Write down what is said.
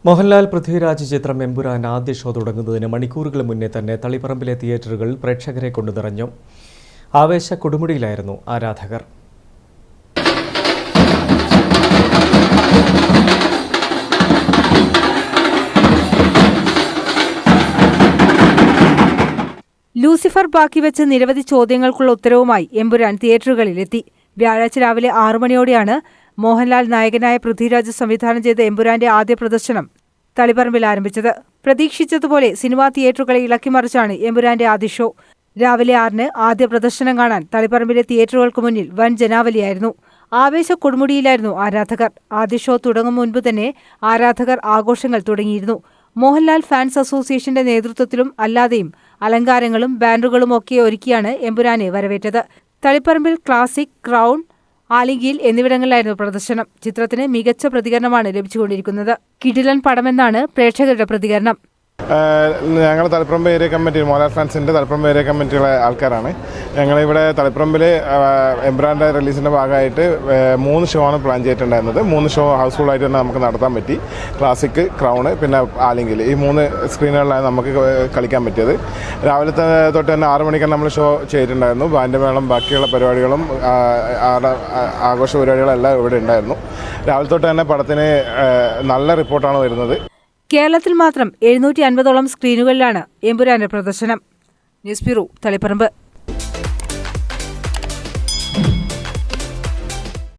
മോഹൻലാൽ പൃഥ്വിരാജ് ചിത്രം എമ്പുരാൻ ആദ്യ ഷോ തുടങ്ങുന്നതിന് മണിക്കൂറുകൾ മുന്നേ തന്നെ തളിപ്പറമ്പിലെ തിയേറ്ററുകൾ പ്രേക്ഷകരെ കൊണ്ടു നിറഞ്ഞു. ആവേശ കൊടുമുടിയിലായിരുന്നു ആരാധകർ. ലൂസിഫർ ബാക്കിവെച്ച് നിരവധി ചോദ്യങ്ങൾക്കുള്ള ഉത്തരവുമായി എമ്പുരാൻ തിയേറ്ററുകളിലെത്തി. വ്യാഴാഴ്ച രാവിലെ 6 മണിയോടെയാണ് മോഹൻലാൽ നായകനായ പൃഥ്വിരാജ് സംവിധാനം ചെയ്ത എമ്പുരാന്റെ ആദ്യ പ്രദർശനം തളിപ്പറമ്പിൽ ആരംഭിച്ചത്. പ്രതീക്ഷിച്ചതുപോലെ സിനിമാ തിയേറ്ററുകളെ ഇളക്കിമറിച്ചാണ് എമ്പുരാന്റെ ആദ്യ ഷോ. രാവിലെ 6-ന് ആദ്യ പ്രദർശനം കാണാൻ തളിപ്പറമ്പിലെ തിയേറ്ററുകൾക്ക് മുന്നിൽ വൻ ജനാവലിയായിരുന്നു. ആവേശ കൊടുമുടിയിലായിരുന്നു ആരാധകർ. ആദ്യ ഷോ തുടങ്ങും മുൻപ് തന്നെ ആരാധകർ ആഘോഷങ്ങൾ തുടങ്ങിയിരുന്നു. മോഹൻലാൽ ഫാൻസ് അസോസിയേഷന്റെ നേതൃത്വത്തിലും അല്ലാതെയും അലങ്കാരങ്ങളും ബാനറുകളും ഒക്കെ ഒരുക്കിയാണ് എമ്പുരാനെ വരവേറ്റത്. തളിപ്പറമ്പിൽ ക്ലാസിക്, ക്രൗൺ, ആലിംഗിയിൽ എന്നിവിടങ്ങളിലായിരുന്നു പ്രദർശനം. ചിത്രത്തിന് മികച്ച പ്രതികരണമാണ് ലഭിച്ചുകൊണ്ടിരിക്കുന്നത്. കിടിലൻ പടമെന്നാണ് പ്രേക്ഷകരുടെ പ്രതികരണം. ഞങ്ങൾ തളിപ്പറമ്പ് ഏരിയ കമ്മിറ്റി, മോഹൻലാൽ ഫാൻസിൻ്റെ തളിപ്പറമ്പ് ഏരിയ കമ്മിറ്റിയുടെ ആൾക്കാരാണ്. ഞങ്ങളിവിടെ തളിപ്പറമ്പിൽ എമ്പുരാൻ്റെ റിലീസിൻ്റെ ഭാഗമായിട്ട് 3 ഷോ ആണ് പ്ലാൻ ചെയ്തിട്ടുണ്ടായിരുന്നത്. 3 ഷോ ഹൗസ്ഫുള്ളായിട്ട് തന്നെ നമുക്ക് നടത്താൻ പറ്റി. ക്ലാസിക്, ക്രൗണ്, പിന്നെ ആലിംഗിൽ, ഈ 3 സ്ക്രീനുകളിലാണ് നമുക്ക് കളിക്കാൻ പറ്റിയത്. രാവിലെ തൊട്ട് തന്നെ 6 മണിക്കാണ് നമ്മൾ ഷോ ചെയ്തിട്ടുണ്ടായിരുന്നു. ബാൻഡ് മേളം, ബാക്കിയുള്ള പരിപാടികളും ആഘോഷ പരിപാടികളും എല്ലാം ഇവിടെ ഉണ്ടായിരുന്നു. രാവിലെ തൊട്ട് തന്നെ പടത്തിന് നല്ല റിപ്പോർട്ടാണ് വരുന്നത്. കേരളത്തിൽ മാത്രം 750ഓളം സ്ക്രീനുകളിലാണ് എമ്പുരാന്റെ പ്രദർശനം. News bureau, Taliparamba.